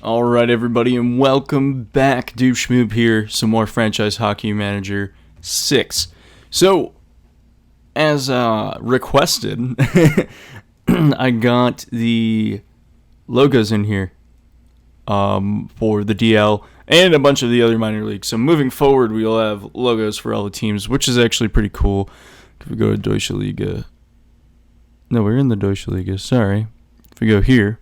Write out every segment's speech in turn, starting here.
Alright, everybody, and welcome back. Schmoob here, some more Franchise Hockey Manager 6. So, as requested, I got the logos in here for the DL and a bunch of the other minor leagues. So, moving forward, we'll have logos for all the teams, which is actually pretty cool. If we go to Deutsche Liga. No, we're in the Deutsche Liga, sorry. If we go here.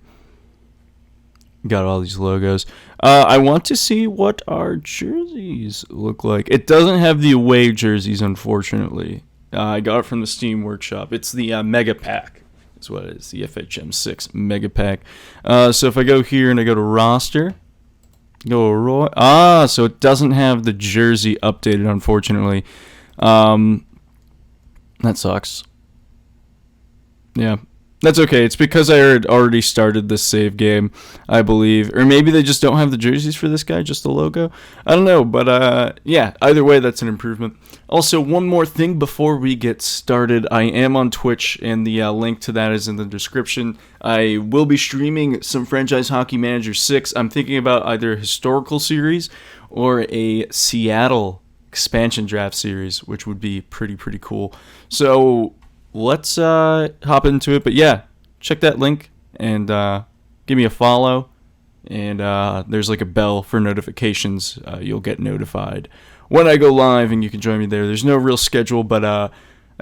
Got all these logos. I want to see what our jerseys look like. It doesn't have the away jerseys, unfortunately. I got it from the Steam Workshop. It's the Mega Pack. That's what it is. The FHM6 Mega Pack. So if I go here and I go to roster, so it doesn't have the jersey updated, unfortunately. That sucks. Yeah. That's okay. It's because I had already started this save game, I believe. Or maybe they just don't have the jerseys for this guy, just the logo. I don't know, but yeah, either way, that's an improvement. Also, one more thing before we get started. I am on Twitch, and the link to that is in the description. I will be streaming some Franchise Hockey Manager 6. I'm thinking about either a historical series or a Seattle expansion draft series, which would be pretty cool. So let's hop into it. But yeah, check that link and give me a follow. And there's like a bell for notifications. You'll get notified when I go live, and you can join me there. There's no real schedule, but I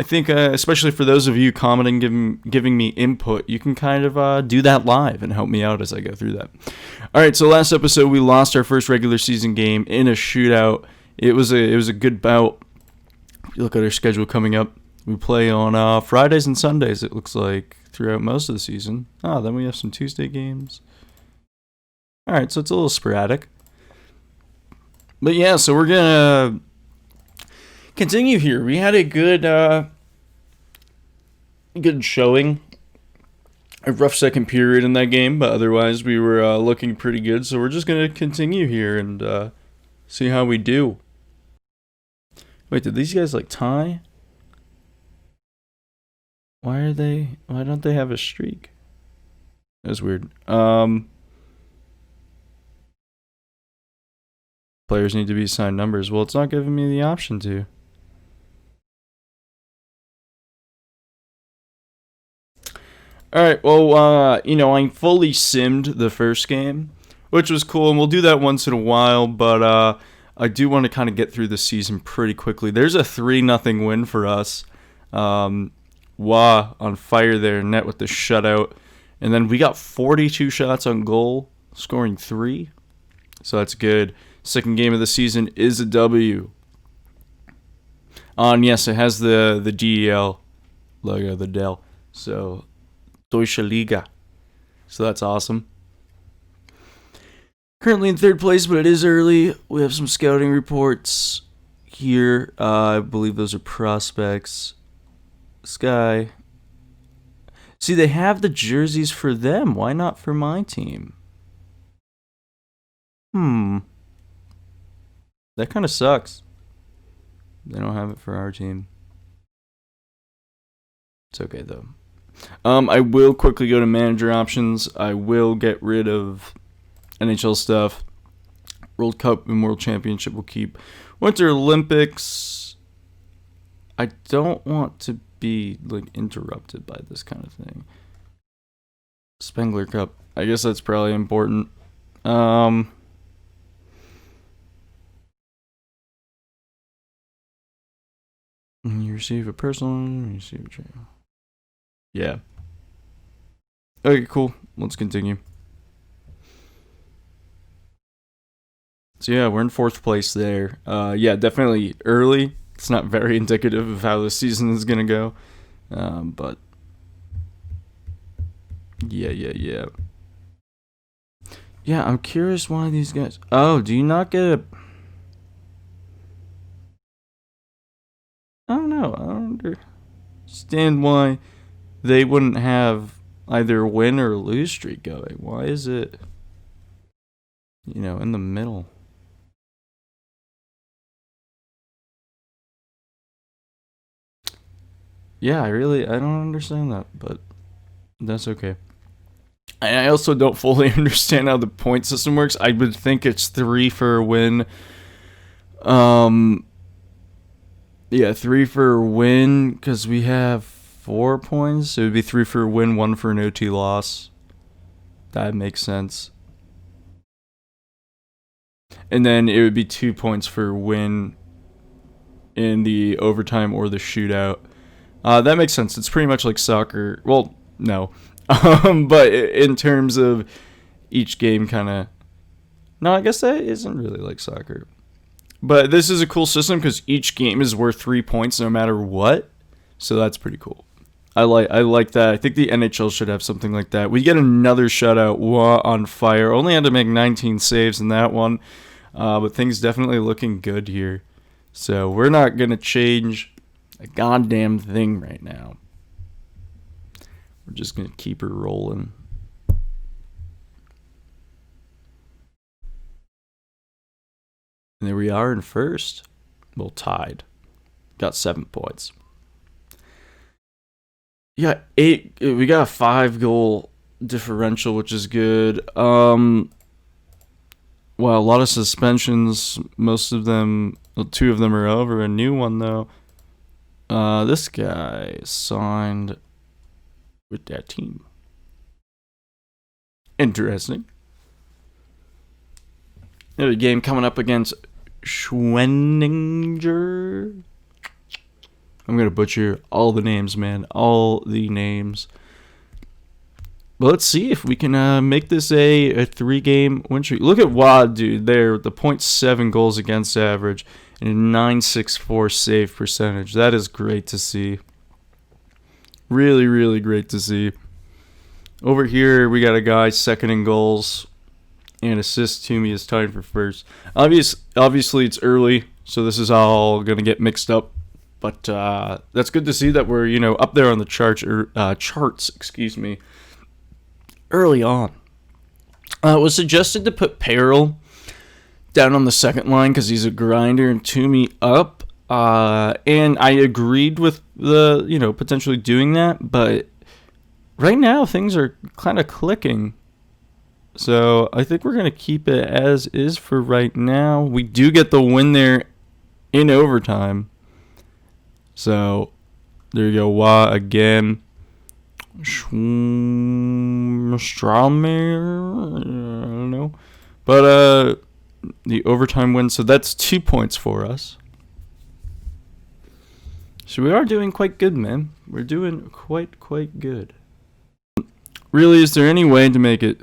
think especially for those of you commenting, giving me input, you can kind of do that live and help me out as I go through that. All right, so last episode we lost our first regular season game in a shootout. It was a good bout. If you look at our schedule coming up, we play on Fridays and Sundays, it looks like, throughout most of the season. Then we have some Tuesday games. All right, so it's a little sporadic. But yeah, so we're going to continue here. We had a good showing. A rough second period in that game, but otherwise we were looking pretty good. So we're just going to continue here and see how we do. Wait, did these guys tie? Why don't they have a streak? That's weird. Players need to be assigned numbers. Well, it's not giving me the option to. Alright, well, I fully simmed the first game, which was cool, and we'll do that once in a while, but I do want to kind of get through the season pretty quickly. There's a 3-0 win for us. On fire there, net with the shutout. And then we got 42 shots on goal, scoring 3. So that's good. Second game of the season is a W. And yes, it has the DEL logo, the Dell. So, Deutsche Liga. So that's awesome. Currently in third place, but it is early. We have some scouting reports here. I believe those are prospects. Sky. See, they have the jerseys for them. Why not for my team? That kind of sucks. They don't have it for our team. It's okay, though. I will quickly go to manager options. I will get rid of NHL stuff. World Cup and World Championship will keep. Winter Olympics. I don't want to be interrupted by this kind of thing. Spengler Cup. I guess that's probably important. You receive a personal, you receive a trail. Yeah. Okay, cool. Let's continue. So yeah, we're in 4th place there. Yeah, definitely early. It's not very indicative of how the season is going to go. But yeah. Yeah, I'm curious why these guys... Oh, do you not get a... I don't know. I don't understand why they wouldn't have either a win or lose streak going. Why is it, in the middle? Yeah, I don't understand that, but that's okay. I also don't fully understand how the point system works. I would think it's 3 for a win. Yeah, 3 for a win because we have 4 points. It would be 3 for a win, 1 for an OT loss. That makes sense. And then it would be 2 points for a win in the overtime or the shootout. That makes sense. It's pretty much like soccer. Well, no. But in terms of each game kind of... No, I guess that isn't really like soccer. But this is a cool system because each game is worth 3 points no matter what. So that's pretty cool. I like that. I think the NHL should have something like that. We get another shutout on fire. Only had to make 19 saves in that one. But things definitely looking good here. So we're not going to change a goddamn thing right now. We're just going to keep her rolling. And there we are in first. Well, tied. Got 7 points. Yeah, 8. We got a 5-goal differential, which is good. Well, a lot of suspensions. Most of them, well, 2 of them are over. A new one though. This guy signed with that team. Interesting. Another game coming up against Schwenninger. I'm going to butcher all the names, man. All the names. But let's see if we can make this a 3-game win streak. Look at Wad, dude, there with the 0.7 goals against average and a 964 save percentage. That is great to see. Really, really great to see. Over here, we got a guy second in goals and assists. Toomey is tied for first. Obviously, it's early, so this is all going to get mixed up. But that's good to see that we're, up there on the charts, early on. It was suggested to put Peril down on the second line because he's a grinder and Toomey up. And I agreed with the, potentially doing that. But right now, things are kind of clicking. So I think we're going to keep it as is for right now. We do get the win there in overtime. So, there you go. Wah again. Stralmer? I don't know. But, the overtime win. So, that's 2 points for us. So, we are doing quite good, man. We're doing quite good. Really, is there any way to make it...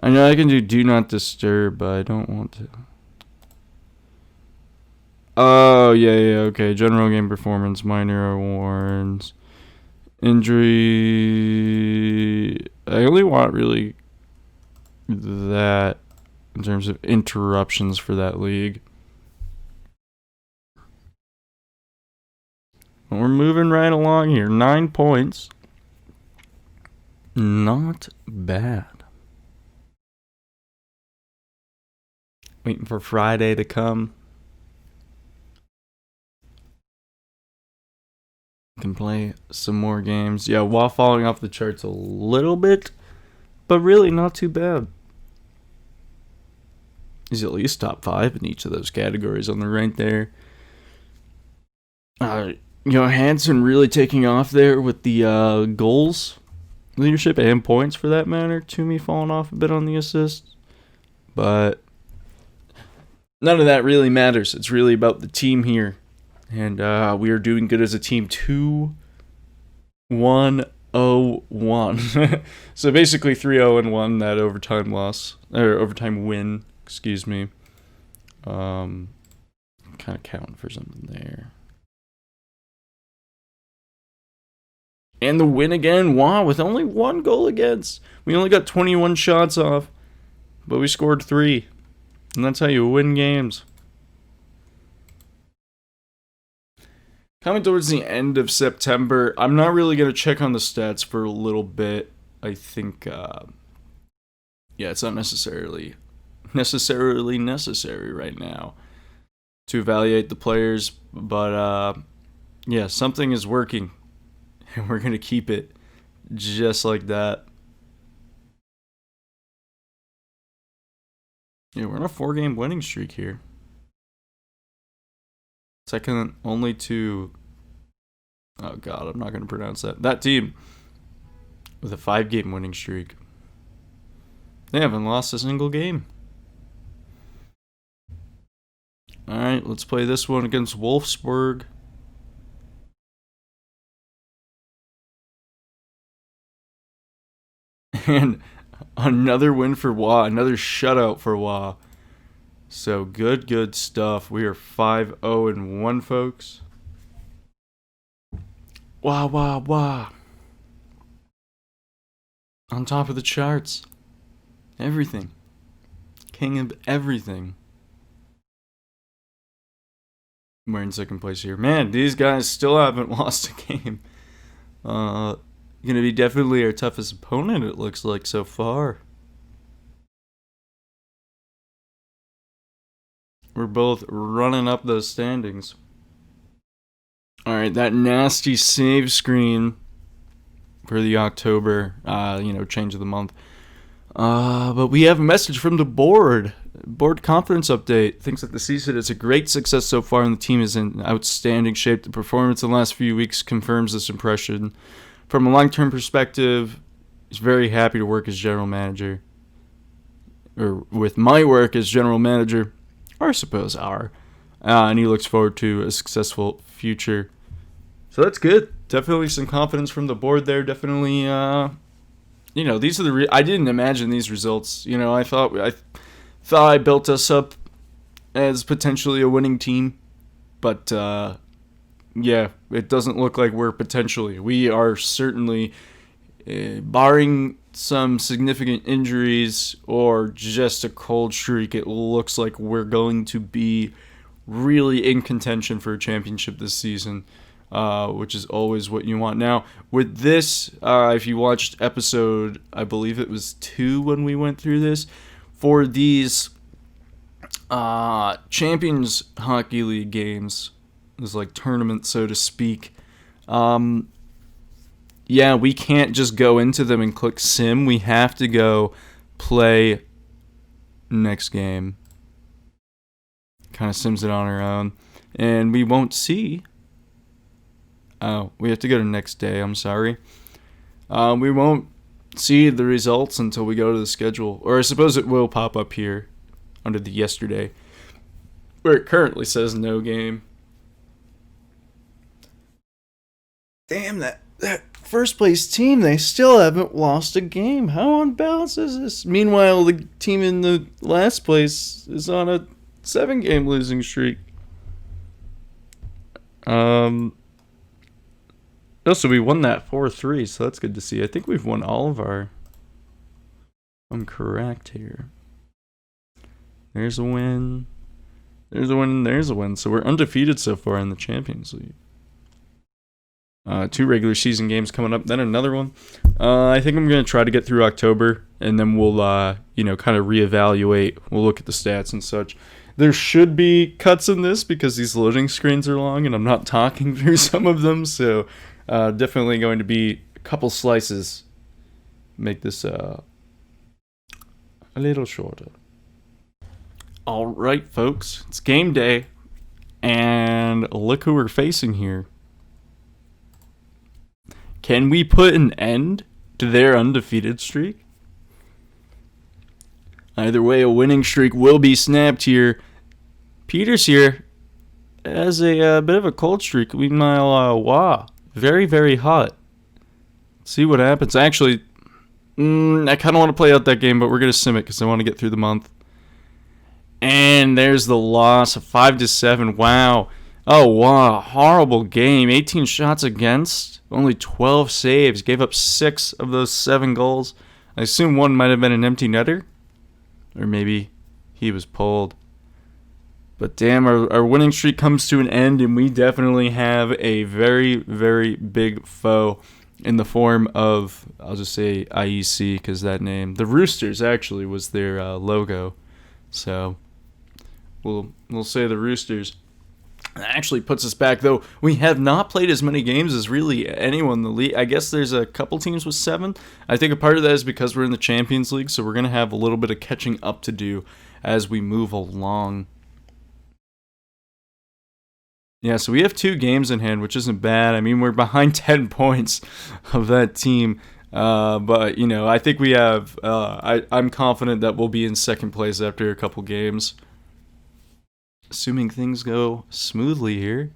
I know I can do not disturb, but I don't want to... Oh, yeah, okay. General game performance, minor awards, injury. I only want really that in terms of interruptions for that league. We're moving right along here. 9 points. Not bad. Waiting for Friday to come. Can play some more games. Yeah, while falling off the charts a little bit, but really not too bad. He's at least top 5 in each of those categories on the right there. Hansen really taking off there with the goals, leadership, and points for that matter. Toomey falling off a bit on the assists. But none of that really matters. It's really about the team here. And we are doing good as a team. 2-1-0-1. So basically 3-0-1, that overtime loss. Or overtime win, excuse me. Kind of counting for something there. And the win again. Wow, with only 1 goal against. We only got 21 shots off. But we scored 3. And that's how you win games. Coming towards the end of September, I'm not really going to check on the stats for a little bit. I think, it's not necessarily necessary right now to evaluate the players. But, something is working, and we're going to keep it just like that. Yeah, we're on a 4-game winning streak here. Second only to... Oh, God, I'm not going to pronounce that. That team with a 5-game winning streak. They haven't lost a single game. All right, let's play this one against Wolfsburg. And another win for Wa, another shutout for Wa. So good stuff. We are 5-0-1, folks. Wa. On top of the charts. Everything. King of everything. We're in second place here. Man, these guys still haven't lost a game. Gonna be definitely our toughest opponent, it looks like, so far. We're both running up those standings. Alright, that nasty save screen for the October, change of the month. But we have a message from the board. Board conference update. Thinks that the season is a great success so far and the team is in outstanding shape. The performance in the last few weeks confirms this impression. From a long-term perspective, he's very happy to work as general manager. Or with my work as general manager, or I suppose our. And he looks forward to a successful future. So that's good. Definitely some confidence from the board there. Definitely, these are the... I didn't imagine these results. I thought I built us up as potentially a winning team. But, it doesn't look like we're potentially. We are certainly, barring some significant injuries or just a cold streak, it looks like we're going to be really in contention for a championship this season, which is always what you want. Now, with this, if you watched episode, I believe it was 2 when we went through this, for these Champions Hockey League games, this like tournament, so to speak, we can't just go into them and click sim. We have to go play next game. Kind of sims it on our own. And we won't see... Oh, we have to go to next day, I'm sorry. We won't see the results until we go to the schedule. Or I suppose it will pop up here under the yesterday, where it currently says no game. Damn, that first place team, they still haven't lost a game. How unbalanced is this? Meanwhile, the team in the last place is on a 7-game losing streak. So we won that 4-3, so that's good to see. I think we've won all of our... I'm correct here. There's a win. There's a win, and there's a win. So we're undefeated so far in the Champions League. 2 regular season games coming up, then another one. I think I'm going to try to get through October, and then we'll, kind of reevaluate. We'll look at the stats and such. There should be cuts in this because these loading screens are long, and I'm not talking through some of them, so definitely going to be a couple slices. Make this a little shorter. All right, folks, it's game day, and look who we're facing here. Can we put an end to their undefeated streak? Either way, a winning streak will be snapped here. Peters here has a bit of a cold streak. Meanwhile, very, very hot. Let's see what happens. Actually, I kind of want to play out that game, but we're going to sim it because I want to get through the month. And there's the loss of 5-7. Wow. Oh, wow. Horrible game. 18 shots against. Only 12 saves. Gave up 6 of those 7 goals. I assume one might have been an empty netter. Or maybe he was pulled. But damn, our winning streak comes to an end, and we definitely have a very, very big foe in the form of, I'll just say IEC, because that name. The Roosters, actually, was their logo. So we'll say the Roosters. That actually puts us back, though we have not played as many games as really anyone in the league. I guess there's a couple teams with 7. I think a part of that is because we're in the Champions League, so we're going to have a little bit of catching up to do as we move along. Yeah, so we have 2 games in hand, which isn't bad. I mean, we're behind 10 points of that team. But, you know, I think we have... I'm confident that we'll be in second place after a couple games. Assuming things go smoothly here.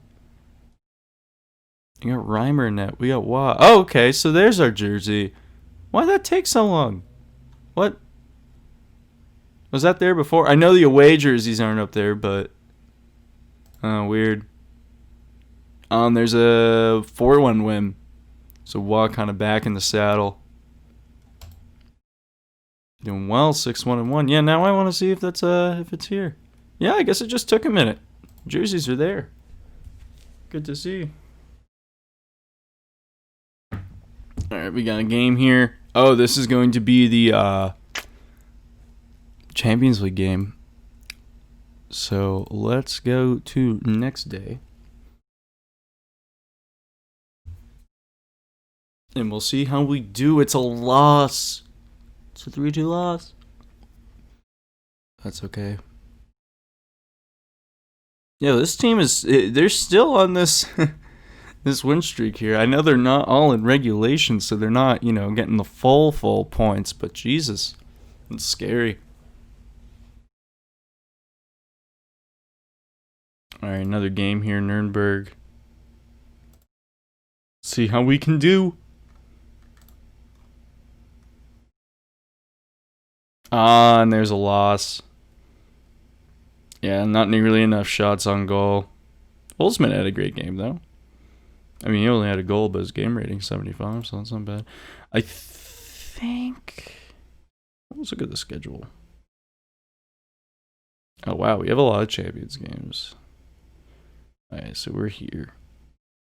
You got Reimer in net. We got Wah. Oh, okay, so there's our jersey. Why'd that take so long? What? Was that there before? I know the away jerseys aren't up there, but... Oh, weird. There's a 4-1 win. So Wah kind of back in the saddle. Doing well, 6-1-1. Yeah, now I want to see if that's if it's here. Yeah, I guess it just took a minute. Jerseys are there. Good to see. Alright, we got a game here. Oh, this is going to be the Champions League game. So let's go to next day. And we'll see how we do. It's a loss. It's a 3-2 loss. That's okay. Yeah, this team they're still on this this win streak here. I know they're not all in regulation, so they're not, you know, getting the full points, but Jesus, it's scary. All right, another game here, Nuremberg. See how we can do. And there's a loss. Yeah, not nearly enough shots on goal. Holzman had a great game, though. I mean, he only had a goal, but his game rating 75, so that's not bad. I think... Let's look at the schedule. Oh, wow, we have a lot of Champions games. Alright, so we're here.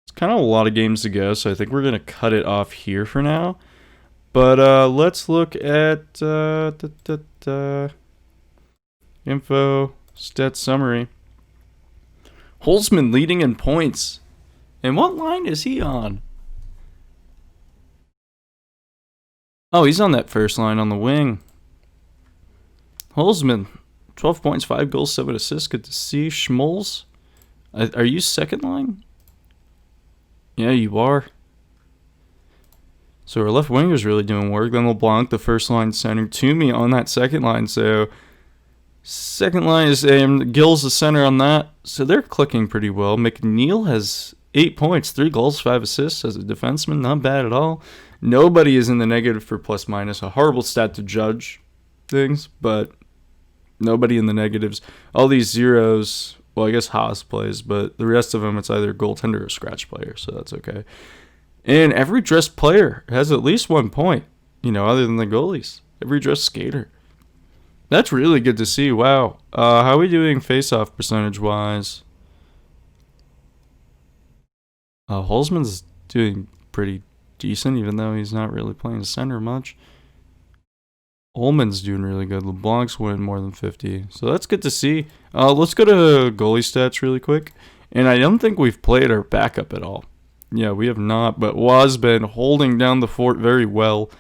It's kind of a lot of games to go, so I think we're going to cut it off here for now. But let's look at info, stats summary. Holzman leading in points. And what line is he on? Oh, he's on that first line on the wing. Holzman, 12 points, 5 goals, 7 assists. Good to see. Schmolz, are you second line? Yeah, you are. So our left winger's really doing work. Then LeBlanc, the first line center. Toomey on that second line. So second line is Gill's the center on that. So they're clicking pretty well. McNeil has 8 points, 3 goals, 5 assists as a defenseman. Not bad at all. Nobody is in the negative for plus minus. A horrible stat to judge things, but nobody in the negatives. All these zeros, well, I guess Haas plays, but the rest of them, it's either goaltender or scratch player, so that's okay. And every dressed player has at least 1 point, you know, other than the goalies. Every dressed skater. That's really good to see. Wow. How are we doing face-off percentage-wise? Holzman's doing pretty decent, even though he's not really playing center much. Ullman's doing really good. LeBlanc's winning more than 50. So that's good to see. Let's go to goalie stats really quick. And I don't think we've played our backup at all. Yeah, we have not, but Waz been holding down the fort very well.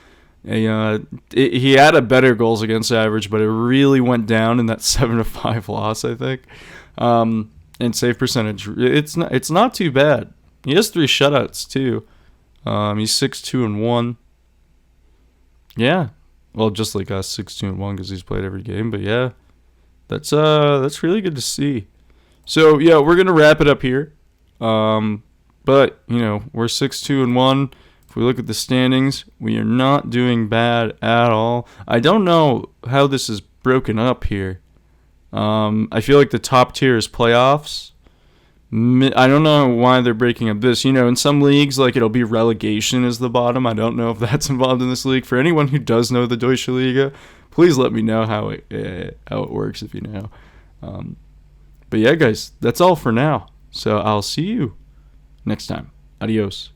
He had a better goals against average, but it really went down in that 7-5 loss, I think. And save percentage, it's not too bad. He has 3 shutouts too. He's 6-2-1. Yeah, well, just like us, 6-2-1 because he's played every game. But yeah, that's really good to see. So yeah, we're gonna wrap it up here. But, you know, we're 6-2-1. If we look at the standings, we are not doing bad at all. I don't know how this is broken up here. I feel like the top tier is playoffs. I don't know why they're breaking up this. You know, in some leagues, like, it'll be relegation is the bottom. I don't know if that's involved in this league. For anyone who does know the Deutsche Liga, please let me know how it works if you know. But yeah, guys, that's all for now. So I'll see you next time. Adios.